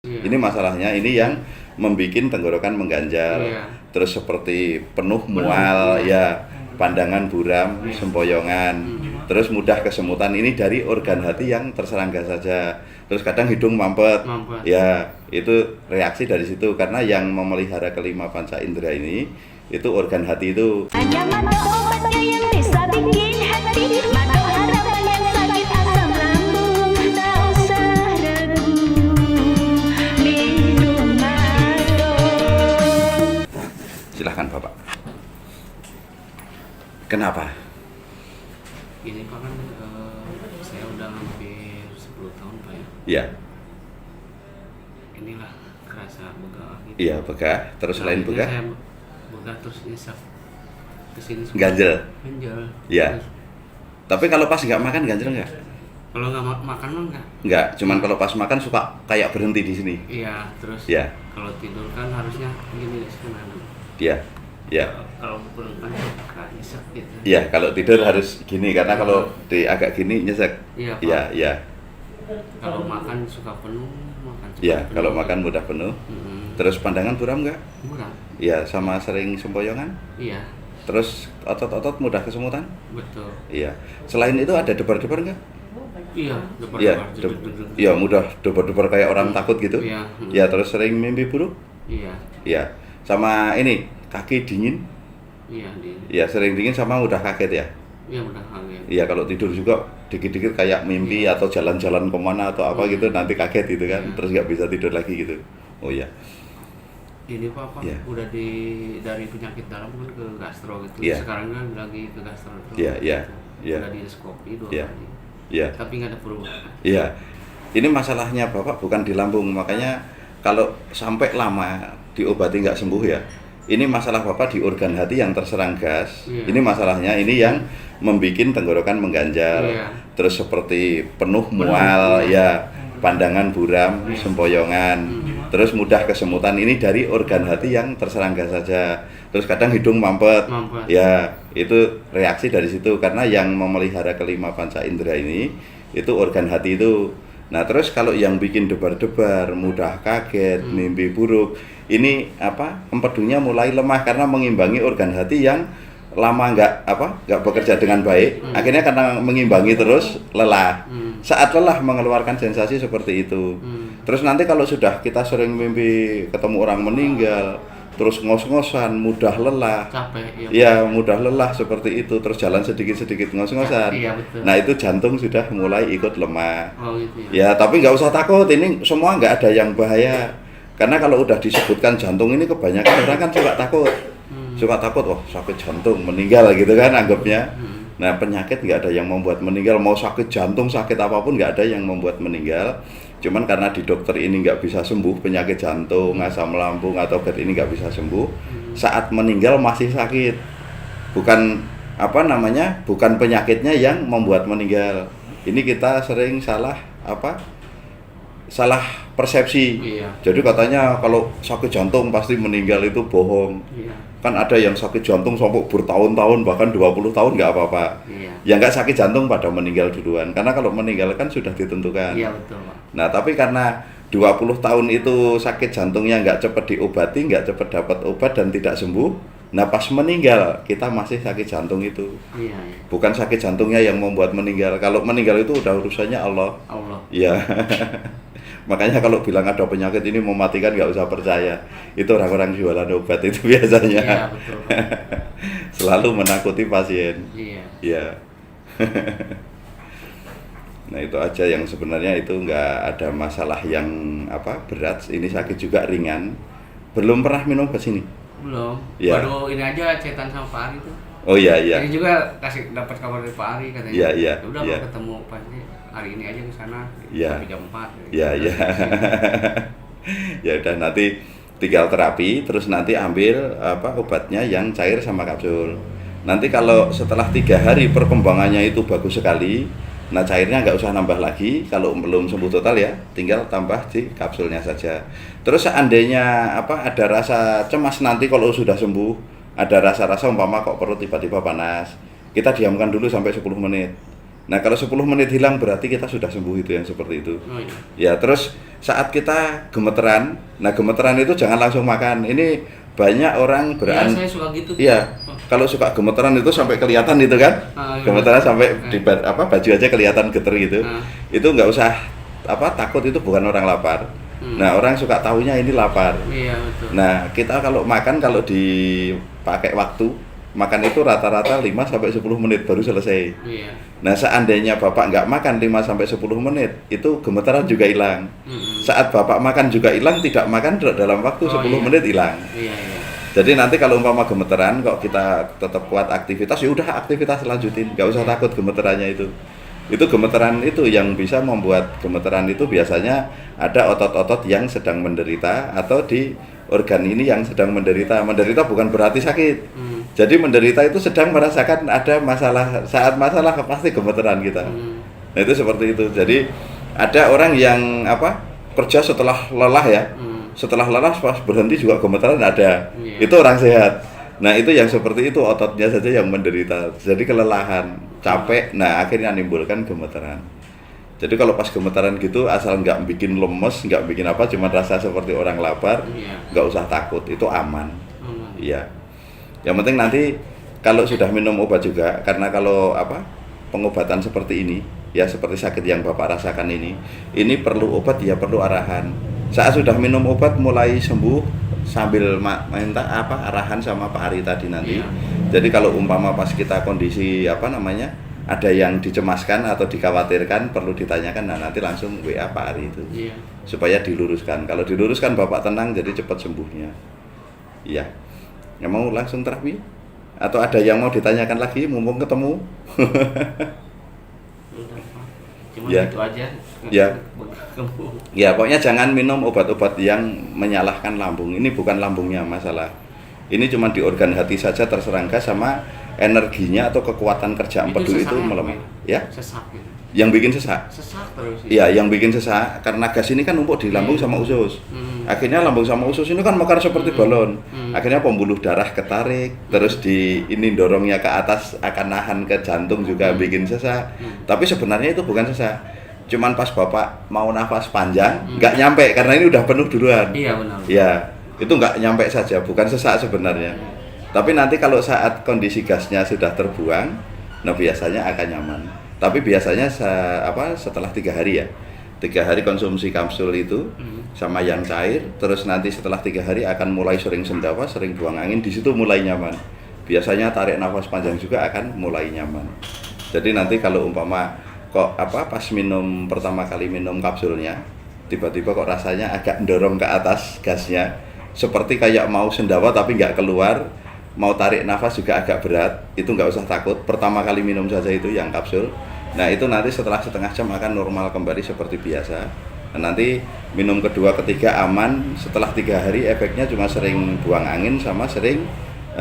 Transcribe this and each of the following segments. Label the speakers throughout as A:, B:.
A: Ini masalahnya ini yang membuat tenggorokan mengganjal, terus seperti penuh mual, ya, pandangan buram, sempoyongan, terus mudah kesemutan. Ini dari organ hati yang terserang gas saja. Terus kadang hidung mampet, ya, itu reaksi dari situ karena yang memelihara kelima panca indera ini itu organ hati itu.
B: Hanya mata obatnya yang bisa bikin hati, mata harapan yang sakit asam lambung, tak usah ragu, minum mado.
A: Silahkan Bapak. Kenapa?
C: Ini Pak kan saya udah hampir 10 tahun Pak ya.
A: Iya.
C: Inilah kerasa begah gitu.
A: Iya, begah. Terus selain
C: Akhirnya
A: begah,
C: saya begah terus nyesek kesini semua.
A: ganjel.
C: Ganjel.
A: Iya.
C: Terus,
A: Tapi kalau pas nggak makan ganjel nggak?
C: kalau nggak makan mah nggak.
A: Nggak, cuman kalau pas makan suka kayak berhenti di sini.
C: Iya, terus
A: Iya.
C: kalau tidur kan harusnya gini kanan.
A: Iya. Iya.
C: Kalau pukul kan suka nyesek gitu.
A: Iya, kalau tidur harus gini karena kalau di agak gini nyesek.
C: Iya, Pak.
A: Iya, iya.
C: Kalau makan suka penuh, makan suka
A: Iya,
C: penuh.
A: kalau makan mudah penuh.
C: Mm-mm.
A: Terus pandangan buram nggak?
C: Murah.
A: Iya, sama sering sempoyongan.
C: Iya,
A: Terus otot-otot mudah kesemutan.
C: betul.
A: Iya. Selain itu ada debar-debar nggak?
C: Iya,
A: Iya,
C: debar-debar, jeduk-jeduk.
A: iya mudah debar-debar kayak orang takut gitu.
C: Iya.
A: Iya, terus sering mimpi buruk.
C: Iya,
A: Iya. Sama ini kaki dingin.
C: iya
A: Iya, sering dingin sama mudah kaget ya.
C: iya udah kaget.
A: Iya, kalau tidur juga dikit-dikit kayak mimpi atau jalan-jalan kemana atau apa gitu nanti kaget gitu kan, terus nggak bisa tidur lagi gitu. Oh iya.
C: Ini Pak
A: Iya.
C: udah dari penyakit dalam kan ke gastro gitu.
A: Iya.
C: Sekarang kan lagi ke gastro terus.
A: Iya, iya, iya.
C: Udah di endoskopi 2
A: Iya.
C: kali.
A: Iya.
C: Tapi nggak ada perubahan.
A: Iya. Ini masalahnya Bapak bukan di lambung, makanya kalau sampai lama diobati nggak sembuh ya. Ini masalah Bapak di organ hati yang terserang gas.
C: Iya.
A: Ini masalahnya ini yang membuat tenggorokan mengganjal,
C: Iya.
A: terus seperti penuh mual, ya, pandangan buram, sempoyongan, terus mudah kesemutan. Ini dari organ hati yang terserang gas saja. Terus kadang hidung mampet,
C: Mampet.
A: ya, itu reaksi dari situ karena yang memelihara kelima panca indera ini itu organ hati itu. Nah, terus kalau yang bikin debar-debar, mudah kaget, mimpi buruk, ini empedunya mulai lemah karena mengimbangi organ hati yang lama nggak bekerja dengan baik. Akhirnya karena mengimbangi terus lelah. Saat lelah mengeluarkan sensasi seperti itu. Terus nanti kalau sudah kita sering mimpi ketemu orang meninggal, terus ngos-ngosan, mudah lelah.
C: Capek
A: Ya, mudah lelah seperti itu, terus jalan sedikit-sedikit ngos-ngosan.
C: Iya, betul.
A: Nah, itu jantung sudah mulai ikut lemah.
C: Oh gitu
A: Ya,
C: ya.
A: tapi nggak usah takut, ini semua nggak ada yang bahaya. Karena kalau udah disebutkan jantung ini kebanyakan orang kan suka takut. Suka takut, oh sakit jantung, meninggal gitu kan anggapnya. Nah, penyakit nggak ada yang membuat meninggal, mau sakit jantung, sakit apapun nggak ada yang membuat meninggal. Cuman karena di dokter ini nggak bisa sembuh penyakit jantung, asam lambung atau berat ini nggak bisa sembuh, saat meninggal masih sakit. Bukan bukan penyakitnya yang membuat meninggal. Ini kita sering salah persepsi.
C: Iya.
A: Jadi katanya kalau sakit jantung pasti meninggal itu bohong.
C: Iya.
A: Kan ada yang sakit jantung sampai bertahun-tahun bahkan 20 tahun nggak apa-apa.
C: Iya.
A: Yang nggak sakit jantung pada meninggal duluan karena kalau meninggal kan sudah ditentukan.
C: Iya betul Pak.
A: Nah, tapi karena 20 tahun itu sakit jantungnya nggak cepat diobati, nggak cepat dapat obat dan tidak sembuh. Nah, pas meninggal kita masih sakit jantung itu.
C: Iya, iya.
A: Bukan sakit jantungnya yang membuat meninggal. Kalau meninggal itu udah urusannya Allah.
C: Allah.
A: Iya. Makanya kalau bilang ada penyakit ini mematikan nggak usah percaya. Itu orang-orang jualan obat itu biasanya.
C: Iya betul Pak.
A: Selalu menakuti pasien.
C: Iya.
A: Iya. Nah, itu aja yang sebenarnya itu nggak ada masalah yang berat. Ini sakit juga ringan. Belum pernah minum obat sini?
C: Belum.
A: Iya.
C: Baru ini aja cetan sama Pak Ari tuh.
A: Oh iya iya.
C: Ini juga dapat kabar dari Pak Ari katanya.
A: Iya, iya,
C: Udah
A: iya.
C: mau ketemu Pak Ari hari ini aja ke sana.
A: Iya.
C: Sampai jam 4.
A: Iya iya. Ya udah nanti tinggal terapi, terus nanti ambil obatnya yang cair sama kapsul. Nanti kalau setelah 3 hari perkembangannya itu bagus sekali, nah cairnya nggak usah nambah lagi. Kalau belum sembuh total ya, tinggal tambah di kapsulnya saja. Terus seandainya ada rasa cemas nanti kalau sudah sembuh, ada rasa-rasa umpama kok perut tiba-tiba panas, kita diamkan dulu sampai 10 menit. Nah kalau 10 menit hilang berarti kita sudah sembuh, itu yang seperti itu.
C: Oh iya.
A: Ya terus saat kita gemeteran, nah gemeteran itu jangan langsung makan. Ini banyak orang
C: Iya, saya suka gitu.
A: Iya, kalau suka gemeteran itu sampai kelihatan itu kan,
C: Iya.
A: gemeteran sampai di baju aja kelihatan geter gitu. Itu nggak usah takut, itu bukan orang lapar. Nah orang suka tahunya ini lapar.
C: Iya betul.
A: Nah kita kalau makan, kalau dipakai waktu makan itu rata-rata 5 sampai 10 menit baru selesai.
C: Iya.
A: Nah seandainya Bapak nggak makan 5 sampai 10 menit, itu gemeteran juga hilang. Saat Bapak makan juga hilang, tidak makan dalam waktu 10 menit hilang.
C: Iya, iya.
A: Jadi nanti kalau umpama gemeteran, kok kita tetap kuat aktivitas, ya udah aktivitas lanjutin, nggak usah takut gemeterannya itu. Itu gemeteran itu yang bisa membuat gemeteran itu biasanya ada otot-otot yang sedang menderita atau di organ ini yang sedang menderita. Menderita bukan berarti sakit. Jadi menderita itu sedang merasakan ada masalah, saat masalah pasti gemeteran kita. Nah itu seperti itu. Jadi ada orang yang kerja setelah lelah ya. Setelah lelah pas berhenti juga gemeteran ada. Itu orang sehat. Nah itu yang seperti itu, ototnya saja yang menderita. Jadi kelelahan, capek, nah akhirnya menimbulkan gemeteran. Jadi kalau pas gemeteran gitu, asal nggak bikin lemes, nggak bikin apa, cuma rasa seperti orang lapar, nggak usah takut, itu aman. Iya. Yang penting nanti kalau sudah minum obat juga, karena kalau pengobatan seperti ini, ya seperti sakit yang Bapak rasakan ini perlu obat, ya perlu arahan. Saat sudah minum obat mulai sembuh, sambil minta arahan sama Pak Ari tadi nanti. Jadi kalau umpama pas kita kondisi ada yang dicemaskan atau dikhawatirkan, perlu ditanyakan, nah nanti langsung WA Pak Ari itu. Supaya diluruskan. Kalau diluruskan Bapak tenang, jadi cepat sembuhnya. Iya. Yang mau langsung terapi? Atau ada yang mau ditanyakan lagi, mumpung ketemu?
C: Cuma
A: Ya.
C: itu aja.
A: Ya. Ya, pokoknya jangan minum obat-obat yang menyalahkan lambung. Ini bukan lambungnya masalah. Ini cuma di organ hati saja terserang gas, sama energinya atau kekuatan kerja empedu itu melemah. Ya?
C: Sesak gitu.
A: Yang bikin sesak.
C: Sesak terus.
A: Iya, yang bikin sesak karena gas ini kan numpuk di lambung sama usus. Akhirnya lambung sama usus ini kan mekar seperti balon. Akhirnya pembuluh darah ketarik, terus ini dorongnya ke atas akan nahan ke jantung juga bikin sesak. Tapi sebenarnya itu bukan sesak. Cuman pas Bapak mau nafas panjang, nggak nyampe karena ini udah penuh duluan.
C: Iya benar.
A: Ya, itu nggak nyampe saja, bukan sesak sebenarnya. Tapi nanti kalau saat kondisi gasnya sudah terbuang, nah biasanya akan nyaman. Tapi biasanya setelah 3 hari ya, 3 hari konsumsi kapsul itu sama yang cair, terus nanti setelah 3 hari akan mulai sering sendawa, sering buang angin, di situ mulai nyaman. Biasanya tarik nafas panjang juga akan mulai nyaman. Jadi nanti kalau umpama pas minum pertama kali minum kapsulnya, tiba-tiba kok rasanya agak mendorong ke atas gasnya, seperti kayak mau sendawa tapi nggak keluar, mau tarik nafas juga agak berat, itu nggak usah takut. Pertama kali minum saja itu yang kapsul. Nah itu nanti setelah setengah jam akan normal kembali seperti biasa. Nah, nanti minum kedua, ketiga aman. Setelah 3 hari efeknya cuma sering buang angin sama sering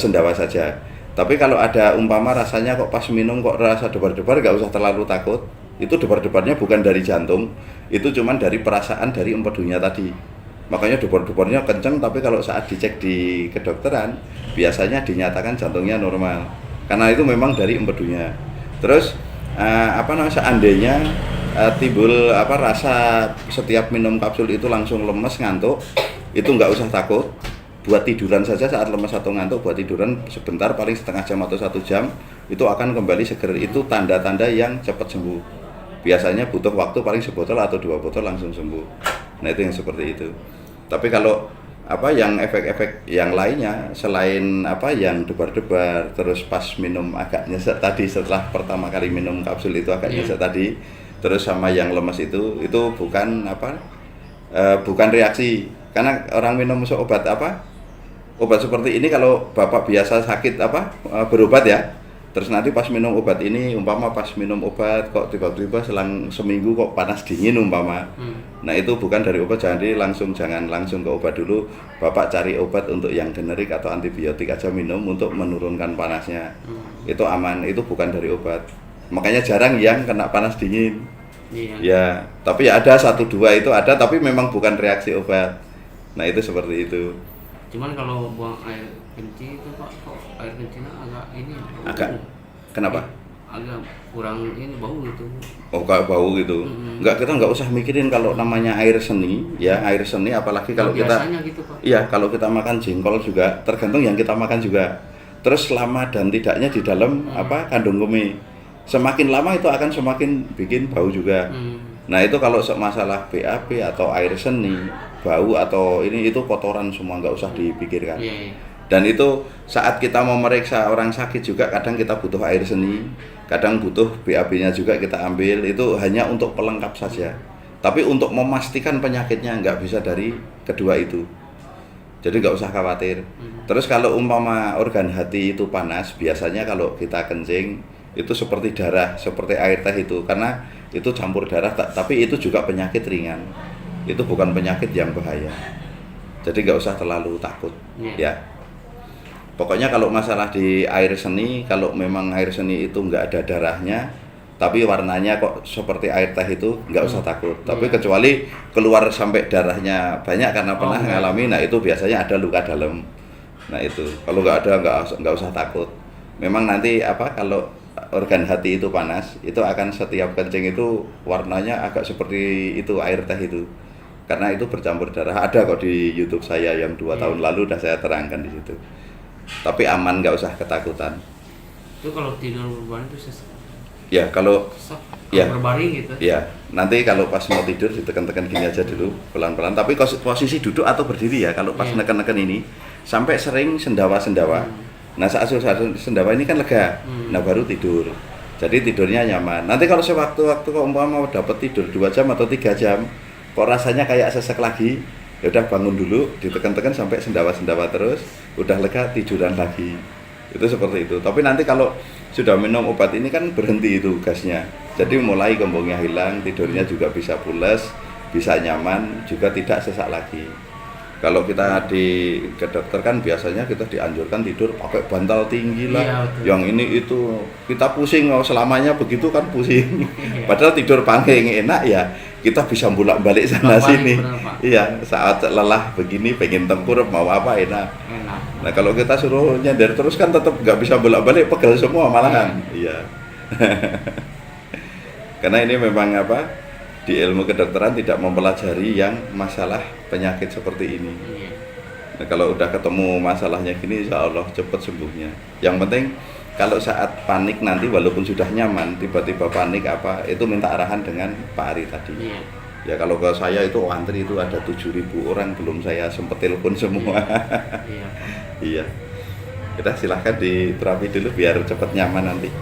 A: sendawa saja. Tapi kalau ada umpama rasanya kok pas minum kok rasa debar-debar, nggak usah terlalu takut. Itu debar-debarnya bukan dari jantung, itu cuman dari perasaan dari empedunya tadi. Makanya debar-debarnya kenceng, tapi kalau saat dicek di kedokteran biasanya dinyatakan jantungnya normal. Karena itu memang dari empedunya. Terus seandainya timbul rasa setiap minum kapsul itu langsung lemes, ngantuk, itu nggak usah takut. Buat tiduran saja saat lemes atau ngantuk, buat tiduran sebentar, paling setengah jam atau 1 jam, itu akan kembali seger. Itu tanda-tanda yang cepat sembuh. Biasanya butuh waktu paling 1 botol atau 2 botol langsung sembuh. Nah itu yang seperti itu. Tapi kalau yang efek-efek yang lainnya selain yang debar-debar, terus pas minum agak nyesek tadi, setelah pertama kali minum kapsul itu agak nyesek tadi, terus sama yang lemes itu bukan bukan reaksi. Karena orang minum obat seperti ini, kalau Bapak biasa sakit berobat ya, terus nanti pas minum obat ini, umpama pas minum obat kok tiba-tiba selang seminggu kok panas dingin umpama, nah itu bukan dari obat. Jangan langsung ke obat dulu. Bapak cari obat untuk yang generik atau antibiotik aja minum untuk menurunkan panasnya. Itu aman, itu bukan dari obat. Makanya jarang yang kena panas dingin. Ya, tapi ya ada 1-2 itu ada, tapi memang bukan reaksi obat. Nah itu seperti itu.
C: Cuman kalau buang air kencing itu Pak, kok air kencingnya agak ini.
A: Agak. Kenapa?
C: agak kurang ini bau gitu.
A: Oh, kayak bau gitu. Kita nggak usah mikirin kalau namanya air seni, ya air seni apalagi kalau kita
C: Biasanya gitu Pak.
A: iya, kalau kita makan jengkol juga tergantung yang kita makan juga. Terus lama dan tidaknya di dalam kandung kemih. Semakin lama itu akan semakin bikin bau juga. Nah, itu kalau masalah BAB atau air seni, bau atau ini itu kotoran semua, nggak usah dipikirkan.
C: Iya.
A: Dan itu saat kita mau memeriksa orang sakit juga kadang kita butuh air seni, kadang butuh BAB-nya juga kita ambil, itu hanya untuk pelengkap saja. Tapi untuk memastikan penyakitnya nggak bisa dari kedua itu. Jadi nggak usah khawatir. Terus kalau umpama organ hati itu panas, biasanya kalau kita kencing itu seperti darah, seperti air teh itu, karena itu campur darah, tapi itu juga penyakit ringan. Itu bukan penyakit yang bahaya. Jadi nggak usah terlalu takut, ya. Pokoknya kalau masalah di air seni, kalau memang air seni itu nggak ada darahnya, tapi warnanya kok seperti air teh itu, nggak usah takut. Tapi kecuali keluar sampai darahnya banyak karena pernah ngalami, nah itu biasanya ada luka dalam. Nah itu, kalau nggak ada nggak usah takut. Memang nanti kalau organ hati itu panas, itu akan setiap kencing itu warnanya agak seperti itu air teh itu. Karena itu bercampur darah. Ada kok di YouTube saya yang 2 tahun lalu udah saya terangkan di situ. Tapi aman, nggak usah ketakutan.
C: Itu kalau tidur berbaring itu sesak.
A: Ya kalau
C: berbaring gitu.
A: Ya nanti kalau pas mau tidur ditekan-tekan gini aja dulu pelan-pelan. Tapi posisi duduk atau berdiri ya. Kalau pas neken-neken ini sampai sering sendawa-sendawa. Nah saat sendawa ini kan lega. Nah baru tidur. Jadi tidurnya nyaman. Nanti kalau sewaktu-waktu kok umpama mau dapat tidur 2 jam atau 3 jam, kok rasanya kayak sesek lagi, ya udah bangun dulu, ditekan-tekan sampai sendawa-sendawa terus, udah lega tiduran lagi. Itu seperti itu. Tapi nanti kalau sudah minum obat ini kan berhenti itu gasnya. Jadi mulai kembungnya hilang, tidurnya juga bisa pules, bisa nyaman, juga tidak sesak lagi. Kalau kita ke dokter kan biasanya kita dianjurkan tidur pakai bantal tinggi lah. Yang ini itu kita pusing selamanya begitu kan pusing. Padahal tidur pangking enak ya. Kita bisa bolak-balik sana sini. Iya, saat lelah begini pengen tempur mau apa enak. Nah kalau kita suruh nyender terus kan tetap nggak bisa bolak-balik, pegel semua malahan. Iya. Karena ini memang di ilmu kedokteran tidak mempelajari yang masalah penyakit seperti ini. Nah kalau udah ketemu masalahnya gini, insya Allah cepat sembuhnya. Yang penting kalau saat panik nanti walaupun sudah nyaman, tiba-tiba panik itu minta arahan dengan Pak Ari tadi. Ya kalau ke saya itu antri itu ada 7.000 orang, belum saya sempat telepon semua. Iya. Kita silahkan diterapi dulu biar cepat nyaman nanti.